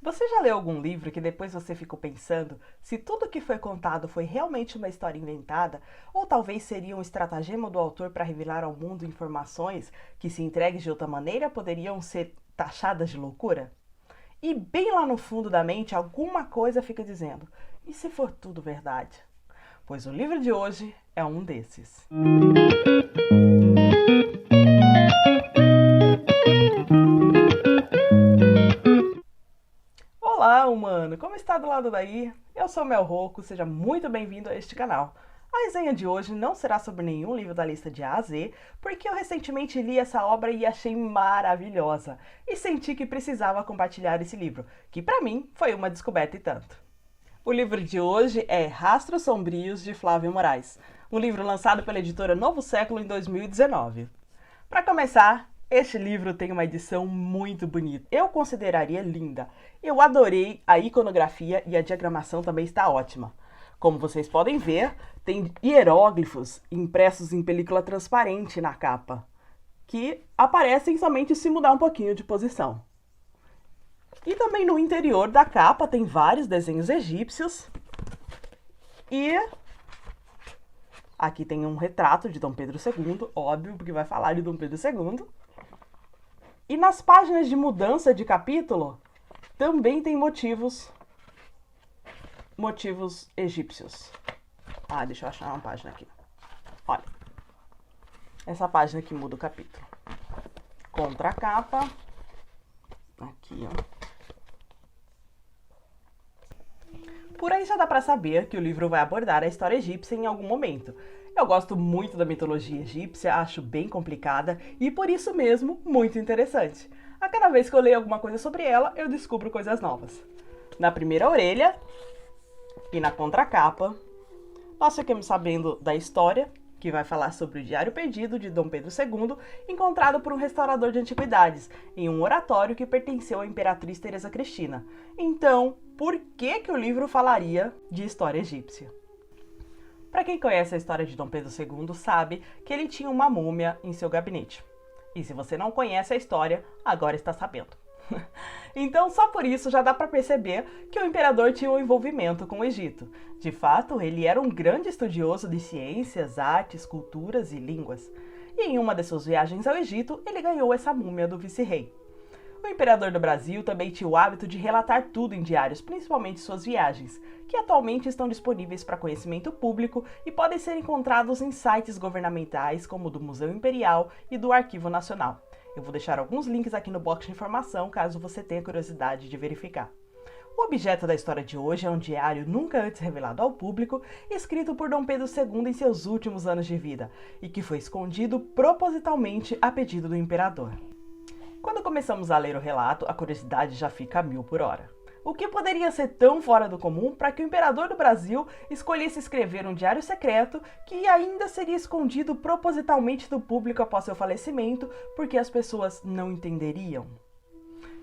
Você já leu algum livro que depois você ficou pensando se tudo que foi contado foi realmente uma história inventada, ou talvez seria um estratagema do autor para revelar ao mundo informações que, se entregues de outra maneira, poderiam ser taxadas de loucura? E bem lá no fundo da mente, alguma coisa fica dizendo: e se for tudo verdade? Pois o livro de hoje é um desses. Olá, humano! Como está do lado daí? Eu sou Mel Rocco, seja muito bem-vindo a este canal. A resenha de hoje não será sobre nenhum livro da lista de A a Z, porque eu recentemente li essa obra e achei maravilhosa, e senti que precisava compartilhar esse livro, que para mim foi uma descoberta e tanto. O livro de hoje é Rastros Sombrios, de Flávio Moraes, um livro lançado pela editora Novo Século em 2019. Para começar, este livro tem uma edição muito bonita. Eu consideraria linda. Eu adorei a iconografia e a diagramação também está ótima. Como vocês podem ver, tem hieróglifos impressos em película transparente na capa, que aparecem somente se mudar um pouquinho de posição. E também no interior da capa tem vários desenhos egípcios. E aqui tem um retrato de Dom Pedro II, óbvio, porque vai falar de Dom Pedro II. E nas páginas de mudança de capítulo, também tem motivos egípcios. Deixa eu achar uma página aqui. Olha, essa página que muda o capítulo. Contracapa. Aqui, ó. Por aí já dá pra saber que o livro vai abordar a história egípcia em algum momento. Eu gosto muito da mitologia egípcia, acho bem complicada e por isso mesmo muito interessante. A cada vez que eu leio alguma coisa sobre ela, eu descubro coisas novas. Na primeira orelha e na contracapa, nós ficamos sabendo da história, que vai falar sobre o diário perdido de Dom Pedro II, encontrado por um restaurador de antiguidades, em um oratório que pertenceu à imperatriz Teresa Cristina. Então, por que o livro falaria de história egípcia? Para quem conhece a história de Dom Pedro II, sabe que ele tinha uma múmia em seu gabinete. E se você não conhece a história, agora está sabendo. Então, só por isso já dá para perceber que o imperador tinha um envolvimento com o Egito. De fato, ele era um grande estudioso de ciências, artes, culturas e línguas. E em uma de suas viagens ao Egito, ele ganhou essa múmia do vice-rei. O imperador do Brasil também tinha o hábito de relatar tudo em diários, principalmente suas viagens, que atualmente estão disponíveis para conhecimento público e podem ser encontrados em sites governamentais como o do Museu Imperial e do Arquivo Nacional. Eu vou deixar alguns links aqui no box de informação, caso você tenha curiosidade de verificar. O objeto da história de hoje é um diário nunca antes revelado ao público, escrito por Dom Pedro II em seus últimos anos de vida, e que foi escondido propositalmente a pedido do imperador. Quando começamos a ler o relato, a curiosidade já fica a 1000 por hora. O que poderia ser tão fora do comum para que o imperador do Brasil escolhesse escrever um diário secreto que ainda seria escondido propositalmente do público após seu falecimento, porque as pessoas não entenderiam?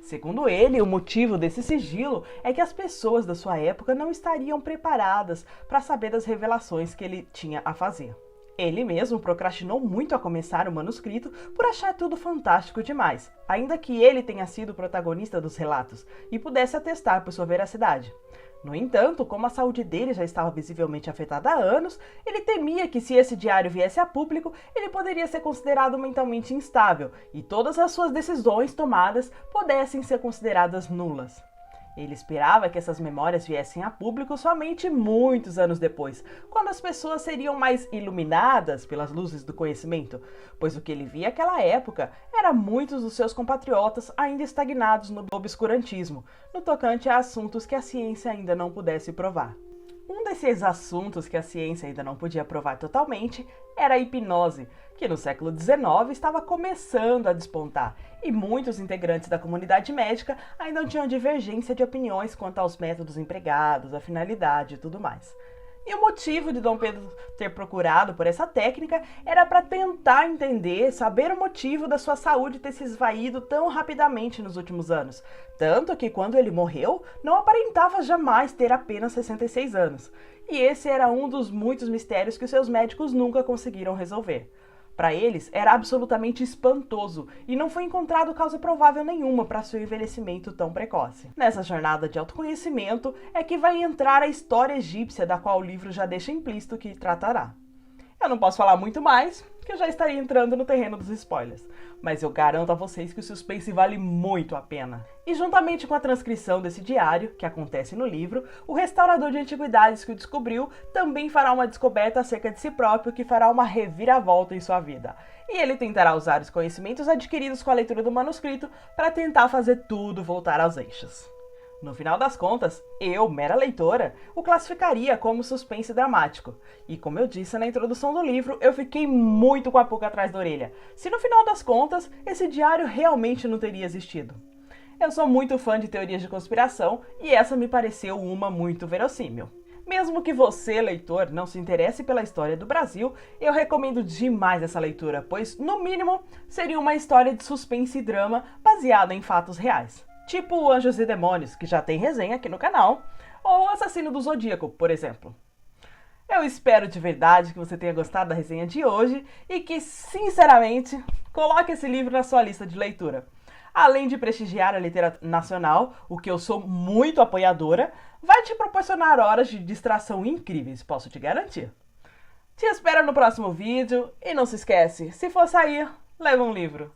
Segundo ele, o motivo desse sigilo é que as pessoas da sua época não estariam preparadas para saber das revelações que ele tinha a fazer. Ele mesmo procrastinou muito a começar o manuscrito por achar tudo fantástico demais, ainda que ele tenha sido o protagonista dos relatos e pudesse atestar por sua veracidade. No entanto, como a saúde dele já estava visivelmente afetada há anos, ele temia que, se esse diário viesse a público, ele poderia ser considerado mentalmente instável e todas as suas decisões tomadas pudessem ser consideradas nulas. Ele esperava que essas memórias viessem a público somente muitos anos depois, quando as pessoas seriam mais iluminadas pelas luzes do conhecimento, pois o que ele via naquela época era muitos dos seus compatriotas ainda estagnados no obscurantismo, no tocante a assuntos que a ciência ainda não pudesse provar. Um desses assuntos que a ciência ainda não podia provar totalmente era a hipnose, que no século XIX estava começando a despontar, e muitos integrantes da comunidade médica ainda tinham divergência de opiniões quanto aos métodos empregados, a finalidade e tudo mais. E o motivo de Dom Pedro ter procurado por essa técnica era para tentar entender, saber o motivo da sua saúde ter se esvaído tão rapidamente nos últimos anos. Tanto que quando ele morreu, não aparentava jamais ter apenas 66 anos. E esse era um dos muitos mistérios que os seus médicos nunca conseguiram resolver. Para eles, era absolutamente espantoso e não foi encontrado causa provável nenhuma para seu envelhecimento tão precoce. Nessa jornada de autoconhecimento é que vai entrar a história egípcia, da qual o livro já deixa implícito que tratará. Eu não posso falar muito mais, que eu já estaria entrando no terreno dos spoilers, mas eu garanto a vocês que o suspense vale muito a pena. E juntamente com a transcrição desse diário, que acontece no livro, o restaurador de antiguidades que o descobriu também fará uma descoberta acerca de si próprio que fará uma reviravolta em sua vida. E ele tentará usar os conhecimentos adquiridos com a leitura do manuscrito para tentar fazer tudo voltar aos eixos. No final das contas, eu, mera leitora, o classificaria como suspense dramático. E como eu disse na introdução do livro, eu fiquei muito com a pulga atrás da orelha. Se no final das contas, esse diário realmente não teria existido. Eu sou muito fã de teorias de conspiração e essa me pareceu uma muito verossímil. Mesmo que você, leitor, não se interesse pela história do Brasil, eu recomendo demais essa leitura, pois, no mínimo, seria uma história de suspense e drama baseada em fatos reais. Tipo Anjos e Demônios, que já tem resenha aqui no canal, ou Assassino do Zodíaco, por exemplo. Eu espero de verdade que você tenha gostado da resenha de hoje e que, sinceramente, coloque esse livro na sua lista de leitura. Além de prestigiar a literatura nacional, o que eu sou muito apoiadora, vai te proporcionar horas de distração incríveis, posso te garantir. Te espero no próximo vídeo e não se esquece, se for sair, leva um livro.